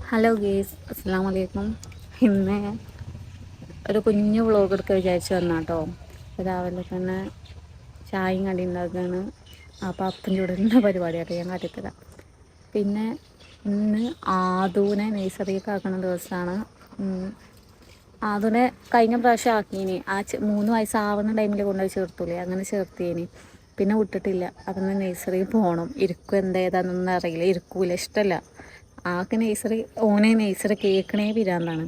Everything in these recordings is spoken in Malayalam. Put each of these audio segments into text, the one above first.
ഹലോ ഗേസ്, അസ്സാം വലൈക്കും. ഇന്ന് ഒരു കുഞ്ഞു വ്ളോഗ് എടുക്കാൻ വിചാരിച്ചു വന്നാട്ടോ. രാവിലെ തന്നെ ചായയും കടി ഉണ്ടാക്കുകയാണ്. അപ്പോൾ അപ്പം ചൂടുന്ന പരിപാടിയായിട്ട് ഞാൻ കാട്ടിത്തരാം. പിന്നെ ഇന്ന് ആദൂനെ നഴ്സറിയൊക്കെ ആക്കുന്ന ദിവസമാണ്. ആദൂനെ കഴിഞ്ഞ പ്രാവശ്യം ആക്കിയിനി. 3 വയസ്സാവുന്ന ടൈമിൽ കൊണ്ടുപോയി ചേർത്തൂലേ, അങ്ങനെ ചേർത്തിയേനി. പിന്നെ വിട്ടിട്ടില്ല. അതൊന്ന് നഴ്സറിയിൽ പോകണം. ഇരിക്കും എന്തേതാണെന്നൊന്നും അറിയില്ല, ഇരിക്കൂല, ഇഷ്ടമല്ല. ആൾക്ക് ഓനെ നഴ്സറി കേൾക്കണേ പിരാന്താണ്.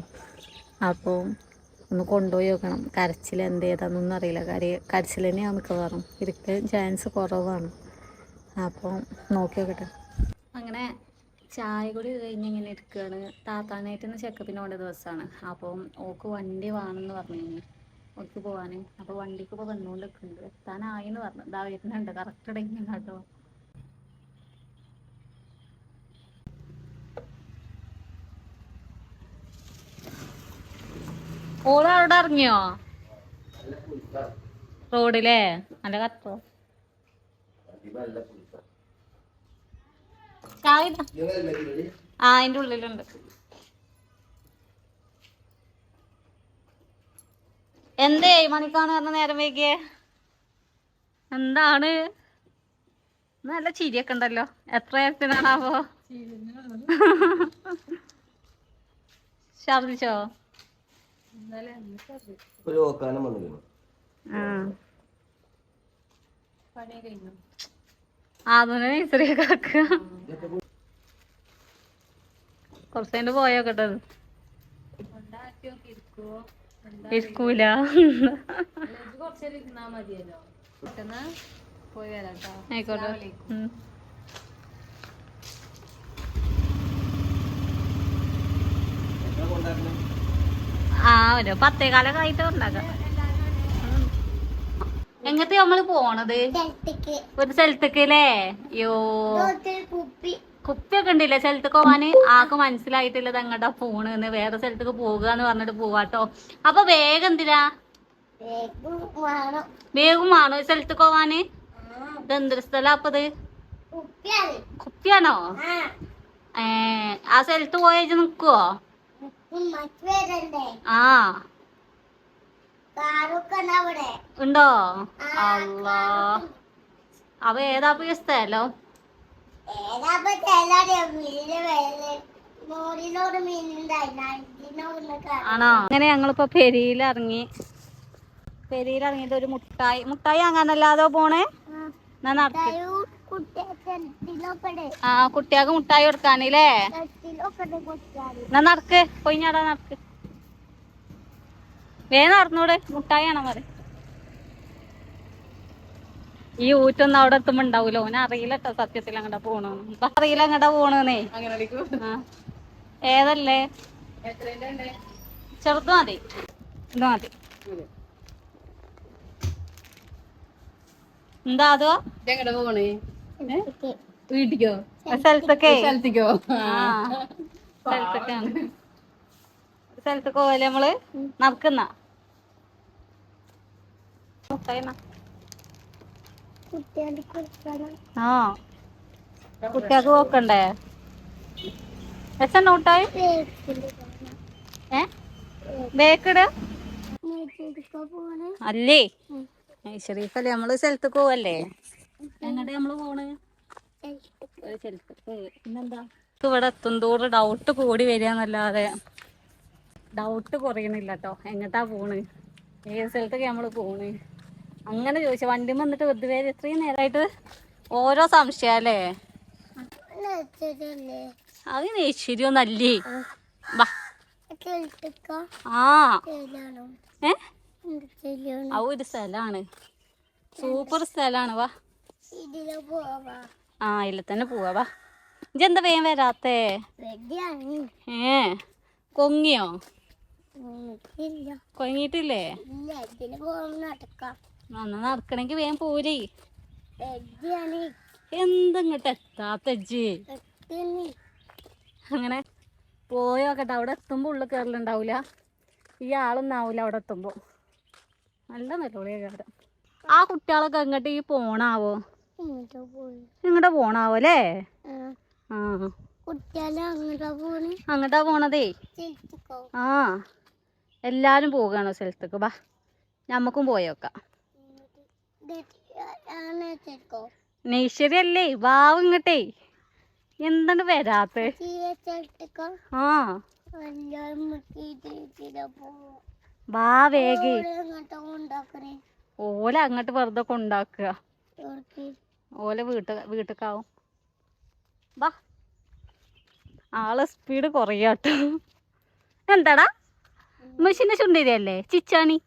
അപ്പോൾ ഒന്ന് കൊണ്ടുപോയി നോക്കണം. കരച്ചിൽ എന്തേതാണെന്നൊന്നും അറിയില്ല. കരച്ചിൽ തന്നെയാണ് മിക്കവാറും. ഇരിക്കാൻ ചാൻസ് കുറവാണ്. അപ്പോൾ നോക്കി നോക്കട്ടെ. അങ്ങനെ ചായ കൂടി കഴിഞ്ഞ് ഇങ്ങനെ ഇരിക്കുകയാണ്. താത്താനായിട്ടൊന്ന് ചെക്കപ്പിന് പോകേണ്ട ദിവസമാണ്. അപ്പം ഓക്ക് വണ്ടി വേണമെന്ന് പറഞ്ഞു ഓക്ക് പോകാൻ. അപ്പോൾ വണ്ടിക്ക് ഇപ്പോൾ വന്നുകൊണ്ട് നിൽക്കുന്നുണ്ട്. എത്താനായിന്ന് പറഞ്ഞു. ഇതാ വരുന്നുണ്ട്, കറക്റ്റ് ടൈമിങ് കേട്ടോ. ഓള് അവിടെ ഇറങ്ങിയോ റോഡിലേ? നല്ല കത്തോ അതിന്റെ ഉള്ളിലുണ്ട്. എന്തേ മണിക്കാണ് പറഞ്ഞ നേരം വൈകിയേ? എന്താണ്? നല്ല ചിരിയൊക്കെ ഉണ്ടല്ലോ. എത്ര നേരത്തിനാണാവോ? ഛർദിച്ചോ? ആദ്യം നഴ്സറിയൊക്കെ ആക്കുക. കുറച്ചതിന്റെ പോയോക്കട്ടെ. ഇരിക്കൂല. ആയിക്കോട്ടെ. ഒരു 10:15 ആയിട്ട് ഉണ്ടാക്കാം. എങ്ങത്തെ നമ്മള് പോണത്? ഒരു സ്ഥലത്തേക്ക് അല്ലേ? യോ, കുപ്പിയൊക്കെ ഉണ്ടല്ലേ സ്ഥലത്തേക്ക് പോവാന്. ആക്ക് മനസ്സിലായിട്ടില്ലത് എങ്ങട്ടാ പോണെന്ന്. വേറെ സ്ഥലത്തേക്ക് പോകുകയെന്ന് പറഞ്ഞിട്ട് പോവാട്ടോ. അപ്പൊ വേഗം എന്തിനാ? വേഗം വേണോ സ്ഥലത്തേക്ക് പോവാന്? ഇതെന്തൊരു സ്ഥലം അപ്പത്? കുപ്പിയാണോ? ആ സ്ഥലത്ത് പോയേച്ച് നിക്കുവോ? ആ ഉണ്ടോ? അല്ലാ, അവ ഏതാപ്പ ഈ സ്ഥലം? ആണോ? അങ്ങനെ ഞങ്ങളിപ്പോ പെരിയിലിറങ്ങിയിട്ട് ഒരു മുട്ടായി അങ്ങനല്ലാതോ പോണേ. കുട്ടിയാക്ക് മുട്ടായി കൊടുക്കാനില്ലേ? എന്നാ നടക്ക്, കൊയിഞ്ഞാടാ നടക്ക്. നടന്നൂടെ? മുട്ടായി ആണോ പറ. ഈ ഊറ്റൊന്നും അവിടെ എത്തുമ്പോ ഉണ്ടാവൂല. ഓന അറിയില്ല കേട്ടോ സത്യത്തിൽ അങ്ങോട്ടാ പോണെന്ന്. ഇപ്പൊ അറിയില്ല അങ്ങോട്ടാ പോണെന്നേ. ഏതല്ലേ? ചെറുത് മതി, ഇത് മതി. എന്താ അതോ? വീട്ടിക്കോ? സ്ഥലത്തേക്കാണ്. സ്ഥലത്തേക്ക് പോവല്ലേ നമ്മള്? നടക്കുന്ന കുട്ടികൾക്ക് പോക്കണ്ടേ? രസം ഊട്ടായി ബേക്കട് അല്ലേ? ഷെരീഫല്ലേ? നമ്മള് സ്ഥലത്തേക്ക് പോവല്ലേ? എങ്ങോട്ട് നമ്മള് പോണ്? പിന്നെന്താ? ഇവിടെ എത്തുന്തോറും ഡൗട്ട് കൂടി വരികയെന്നല്ലാതെ ഡൗട്ട് കുറയണില്ല കേട്ടോ. എങ്ങട്ടാ പോണ്, ഏത് സ്ഥലത്തൊക്കെ നമ്മള് പോണ് അങ്ങനെ ചോദിച്ചാ. വണ്ടി വന്നിട്ട് വെറുതെ ഇത്രയും നേരമായിട്ട് ഓരോ സംശയല്ലേ? അത് നെയ്ശ്ശേരിയൊന്നല്ലേ? ഒരു സ്ഥലാണ്, സൂപ്പർ സ്ഥലാണ്. വാ, ഇതിൽ തന്നെ പോവാ. വാ, ഇജെന്താ വേഗം വരാത്തേ? കൊങ്ങിയോ? കൊങ്ങിട്ടില്ലേ? നടക്കണെങ്കി വേഗം പോരേ. എന്തിങ്ങട്ട് എത്താത്തജ്ജ്? അങ്ങനെ പോയോക്കട്ടെ. അവിടെ എത്തുമ്പോ ഉള്ളിൽ കയറലുണ്ടാവൂല. ഈ ആളൊന്നും ആവൂല അവിടെ എത്തുമ്പോ. നല്ല നെല്ലോളിയ കയറാം. ആ കുട്ടികളൊക്കെ എങ്ങോട്ട് ഈ പോണാവോ? ഇങ്ങോട്ട് പോണാവോ അല്ലേ? അങ്ങോട്ടാ പോണതേ. ആ എല്ലാരും പോകാണോ സ്ഥലത്തേക്ക്? ബാ ഞമ്മക്കും പോയോക്കാം. നെയ്ശ്ശേരി അല്ലേ, വാവ് ഇങ്ങട്ടേ. എന്താണ് വരാത്ത? ആ വാ വേഗേ. ഓല അങ്ങോട്ട് വെറുതെ കൊണ്ടാക്കുക. ഓല വീട്ടിക്കാവും. വാ ആളെ സ്പീഡ് കുറയാട്ടോ. എന്താടാ മെഷീന്റെ ചുണ്ടരിയല്ലേ ചിച്ചാണി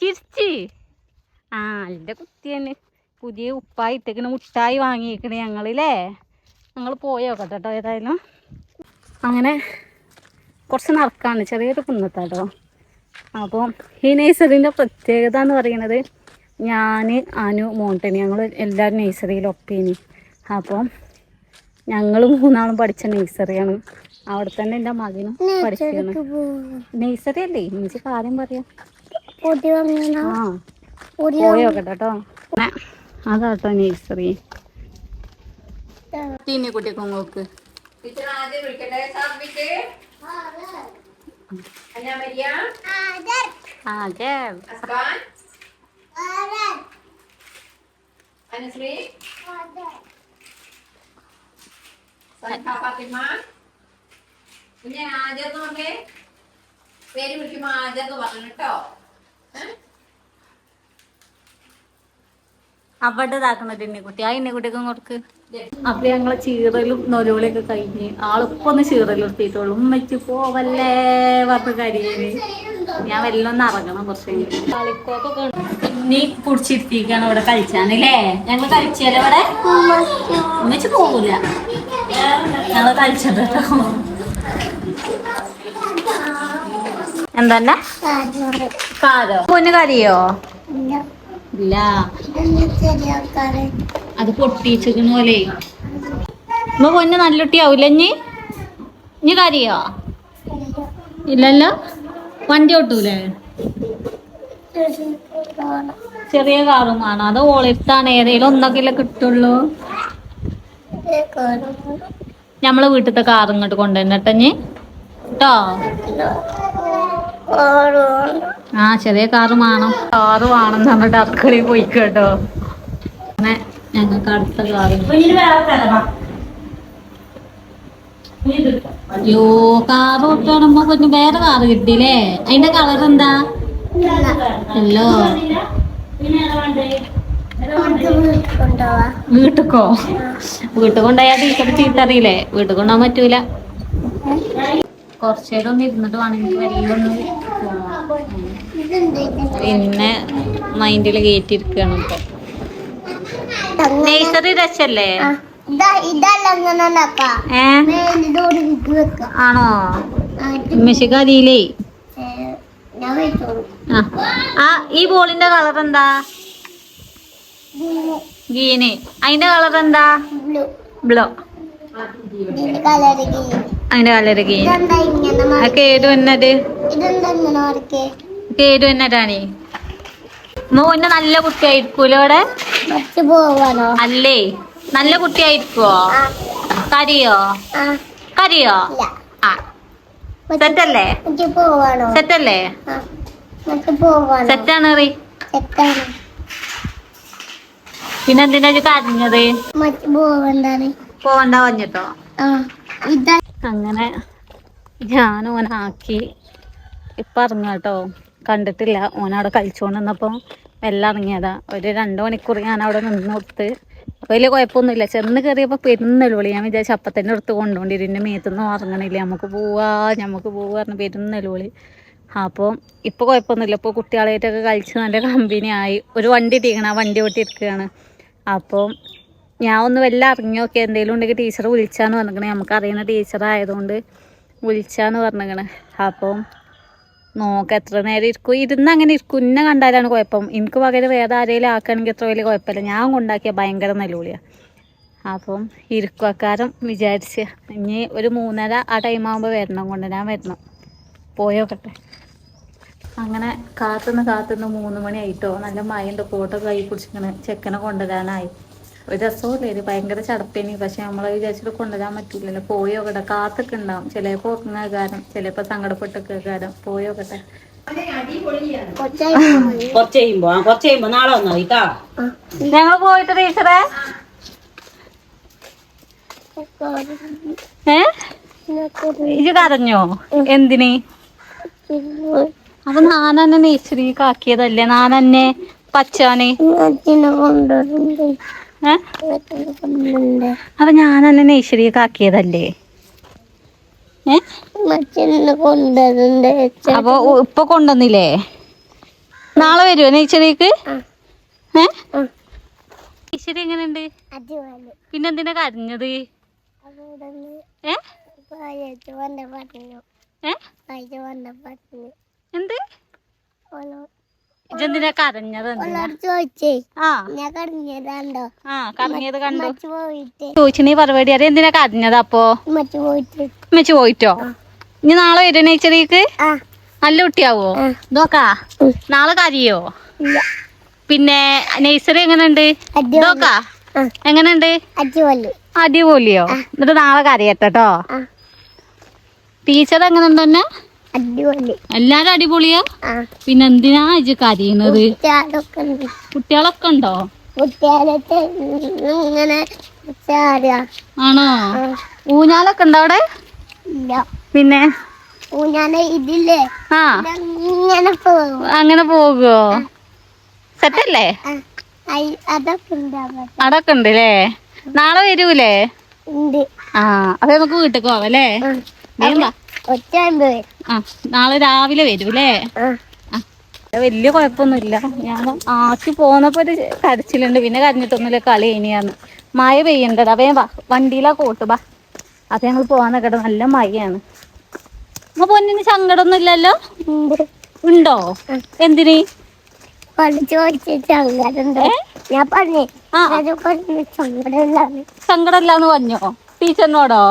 ചിരിച്ച്? ആ എൻ്റെ കുട്ടി തന്നെ. പുതിയ ഉപ്പായി ഇട്ടേക്കണ മുട്ടായി വാങ്ങിയേക്കണേ ഞങ്ങളില്ലേ. ഞങ്ങൾ പോയോക്കട്ടെ കേട്ടോ. ഏതായാലും അങ്ങനെ കുറച്ച് നടക്കാണ്, ചെറിയൊരു കുന്നത്താട്ടോ. അപ്പോൾ ഈ നേഴ്സറിൻ്റെ പ്രത്യേകത എന്ന് പറയുന്നത്, ഞാൻ അനു മോണ്ടനി ഞങ്ങൾ എല്ലാവരും നേഴ്സറിയിൽ ഒപ്പേനി. അപ്പം ഞങ്ങൾ മൂന്നാളും പഠിച്ച നേഴ്സറിയാണ്. അവിടെ തന്നെ എൻ്റെ മകനും പഠിക്കുകയാണ്. നേഴ്സറി അല്ലേ എനിക്ക് കാര്യം പറയാം. ആ പോയോക്കട്ടെ കേട്ടോ. അതാട്ടോ നേഴ്സറി. ടീമി കുട്ടിക്ക് നോക്ക്. പേര് വിളിക്കുമ്പോ ആദ്യം പറഞ്ഞിട്ടോ. അവിടെ ഇതാക്കുന്നത് ഇന്നിക്കുട്ടി. ആ ഇന്നിക്കുട്ടിക്കും കൊടുക്ക്. അപ്പൊ ഞങ്ങളെ ചീറലും നൊലോളിയൊക്കെ കഴിഞ്ഞ് ആളിപ്പോ ഒന്ന് ചീറലെടുത്തിട്ടുള്ളൂ. ഉമ്മയ്ക്ക് പോവല്ലേ പറഞ്ഞ കരിയേന്. ഞാൻ വല്ലൊന്ന് ഇറങ്ങണം കുറച്ച്. കളിക്കോക്കൊക്കെ ഇനി കുടിച്ചിരുത്തിക്കാണ് ഇവിടെ കളിച്ചാനല്ലേ. ഞങ്ങൾ കളിച്ചാലോ ഇവിടെ? ഉമ്മച്ച് പോകൂല, ഞങ്ങള് കളിച്ചത് കേട്ടോ. എന്താ കാരോ? പൊന്ന് കറിയോ? ഇല്ല, അത് പൊട്ടിച്ചിരിക്കണ പോലെ. ഇമ്മ പൊന്ന് നല്ലുട്ടിയാവൂല ഇനി കറിയോ? ഇല്ലല്ലോ. വണ്ടി ഓട്ടൂലേ? ചെറിയ കാറും വേണം. അത് ഓളിർത്താണ്. ഏതെങ്കിലും ഒന്നൊക്കെ കിട്ടുള്ളൂ. ഞമ്മളെ വീട്ടിലത്തെ കാർ ഇങ്ങോട്ട് കൊണ്ടുവന്നിട്ടഞ്ഞ് കേട്ടോ. ആ ചെറിയ കാറ് വേണം. കാറ് വേണം പറഞ്ഞിട്ട് അടുക്കളയിൽ പോയി കേട്ടോ. അങ്ങനെ ഞങ്ങൾക്ക് അടുത്ത കാറ്. അയ്യോ, കാറ് ഓട്ടാണുമ്പോ പിന്നെ വേറെ കാറ് കിട്ടിയില്ലേ? അതിന്റെ കളർ എന്താ? അല്ലോ വീട്ടിക്കോ? വീട്ടിൽ കൊണ്ടുപോയാ ടീച്ചർ ചീത്തറിയില്ലേ? വീട്ടിൽ കൊണ്ടുപോകാൻ പറ്റൂല. കുറച്ചേരം ഒന്ന് ഇരുന്നിട്ട് വേണമെങ്കിൽ വലിയൊന്ന് പിന്നെ മൈൻഡില് കയറ്റിയിരിക്കുകയാണ് ഇപ്പൊ. നേഴ്സറി രസല്ലേ? ആണോ? മെസ്സിക്കറിയില്ലേ? ആ ഈ ബോളിന്റെ കളർ എന്താ? ഗീന്. അതിന്റെ കളർ എന്താ? ബ്ലൂ. അതിന്റെ കളർ ഗീൻ. കേടു എന്നത് കേടു എന്നതാണേ. മോന് നല്ല കുട്ടിയായിരിക്കൂലോ ഇവിടെ? അല്ലേ, നല്ല കുട്ടിയായിരിക്കുവോ? കരിയോ? കരിയോ? ആ സെറ്റല്ലേ? സെറ്റല്ലേ? സെറ്റാണ് റീ. പിന്നെ എന്തിനാ കരഞ്ഞത്? പോവണ്ട പറഞ്ഞിട്ടോ. അങ്ങനെ ഞാൻ ഓനാക്കി ഇപ്പം ഇറങ്ങാട്ടോ. കണ്ടിട്ടില്ല, ഓനവിടെ കളിച്ചുകൊണ്ടിരുന്നപ്പോൾ എല്ലാം ഇറങ്ങിയതാ. ഒരു 2 മണിക്കൂർ ഞാൻ അവിടെ നിന്ന് കൊടുത്ത്. വലിയ കുഴപ്പമൊന്നുമില്ല. ചെന്ന് കയറിയപ്പോൾ പെരുന്നലുവിളി. ഞാൻ വിചാരിച്ചു അപ്പം തന്നെ എടുത്ത് കൊണ്ടുപോണ്ടിരും. എൻ്റെ മേത്തൊന്നും ഇറങ്ങണില്ല. നമുക്ക് പോവാ പറഞ്ഞ് പെരുന്നലുവിളി. അപ്പോൾ ഇപ്പോൾ കുഴപ്പമൊന്നുമില്ല. ഇപ്പോൾ കുട്ടികളായിട്ടൊക്കെ കളിച്ച് നല്ല കമ്പനി ആയി. ഒരു വണ്ടി ഇട്ടിരിക്കണം, ആ വണ്ടി ഓട്ടിരിക്കുകയാണ്. അപ്പോൾ ഞാൻ ഒന്ന് വല്ല ഇറങ്ങി നോക്കി, എന്തെങ്കിലും ഉണ്ടെങ്കിൽ ടീച്ചർ വിളിച്ചാന്ന് പറഞ്ഞിരിക്കണേ. നമുക്കറിയുന്ന ടീച്ചറായതുകൊണ്ട് വിളിച്ചാന്ന് പറഞ്ഞിരിക്കണേ. അപ്പം നോക്കാം എത്ര നേരം ഇരിക്കും. ഇരുന്ന് അങ്ങനെ ഇരിക്കും. ഇന്നെ കണ്ടാലാണ് കുഴപ്പം. എനിക്ക് പകരം വേറെ ആരെങ്കിലും ആക്കുകയാണെങ്കിൽ അത്ര വലിയ കുഴപ്പമില്ല. ഞാൻ കൊണ്ടാക്കിയ ഭയങ്കര നെല്ലുവിളിയാണ്. അപ്പം ഇരിക്കുവക്കാരം വിചാരിച്ച് ഇനി ഒരു 3:30 ആ ടൈമാകുമ്പോൾ വരണം, കൊണ്ടുവരാൻ വരണം. പോയോക്കട്ടെ. അങ്ങനെ കാത്തുനിന്ന് 3 മണി ആയിട്ടോ. നല്ല മഴയുണ്ട്. കോട്ടൊക്കെ കൈ പിടിച്ചിങ്ങനെ ചെക്കനെ കൊണ്ടുവരാനായി. ഒരു രസമില്ലേ, ഭയങ്കര ചടപ്പേനി. പക്ഷെ നമ്മളെ വിചാരിച്ചിട്ട് കൊണ്ടുവരാൻ പറ്റില്ലല്ലോ. പോയോക്കട്ടെ, കാത്തൊക്കെ ഉണ്ടാവും. ചിലപ്പോ ഉറങ്ങാകാരം, ചിലപ്പോ സങ്കടപ്പെട്ടൊക്കെ കാരം. പോയോക്കട്ടെ. നാളെ വന്നോ ഇതാ. ഞങ്ങൾ പോയിട്ട് ടീച്ചറെ ഇത് കരഞ്ഞോ? എന്തിന്? അപ്പൊ നാനെന്നെ നേച്ചറിക്ക് ആക്കിയതല്ലേ, നാനെന്നെ പച്ചാന്. അപ്പൊ ഞാനെന്നെ നേച്ചറിക്ക് ആക്കിയതല്ലേ. അപ്പൊ ഇപ്പൊ കൊണ്ടുവന്നില്ലേ? നാളെ വരുവോ നേച്ചറിക്ക്? നേച്ചറി എങ്ങനെയുണ്ട്? പിന്നെന്തിനാ കരഞ്ഞത്? എന്ത് ഇജെന്തിനാ കരഞ്ഞത്? കരഞ്ഞത് കണ്ടു ചോദിച്ചിനീ പരിപാടി അറിയാം. എന്തിനാ കരഞ്ഞത്? അപ്പൊ ഉമ്മച്ചി പോയിട്ടോ? ഇനി നാളെ വരും നേച്ചറിക്ക്? നല്ല കുട്ടിയാവോ? നോക്കാ നാളെ കരയോ? പിന്നെ നഴ്സറി എങ്ങനെയുണ്ട്? നോക്കാ എങ്ങനെയുണ്ട്? അടിപൊളിയോ? എന്നിട്ട് നാളെ കരയട്ടോ. ടീച്ചർ എങ്ങനെ ഉണ്ടെന്നെ? എല്ലാരും അടിപൊളിയാ? പിന്നെ എന്തിനാ ഇജ്ജ് കരയുന്നത്? കുട്ടികളൊക്കെ ഉണ്ടോ? ആണോ? ഊഞ്ഞാലൊക്കെ ഉണ്ടോ അവിടെ? പിന്നെ ഇതില്ലേ അങ്ങനെ പോകുവോ? സെറ്റല്ലേ? അതൊക്കെ ഉണ്ട് അല്ലേ? നാളെ വരൂലേ? അപ്പൊ നമുക്ക് വീട്ടിൽ പോവാല്ലേ? നാളെ രാവിലെ വരൂലേ? വലിയ കുഴപ്പമൊന്നുമില്ല. ഞാൻ ആക്കി പോന്നപ്പോ ഒരു കരച്ചിലുണ്ട്. പിന്നെ കരഞ്ഞിട്ടൊന്നുമില്ല, കളി ഇനിയാന്ന്. മഴ പെയ്യണ്ടത്. അവൻ വാ, വണ്ടിയിലാ കോട്ട് ബാ. അപ്പൊ ഞങ്ങൾ പോവാൻ നിക്കട്ടെ. നല്ല മഴയാണ്. അപ്പൊ പൊന്നിന് സങ്കടമൊന്നും ഇല്ലല്ലോ? ഉണ്ടോ? എന്തിന്? സങ്കടമില്ലാന്ന് പറഞ്ഞോ ടീച്ചറിനോടോ?